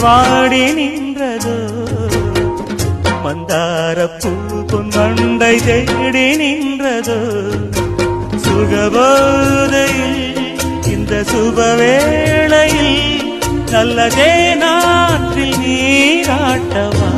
வாடி நின்றதோ மந்தார பூ பொன்வண்டை தேடி நின்றதோ சுகபோதையில் இந்த சுபவேளையில் நல்லதே நாற்றில் நீராட்டவா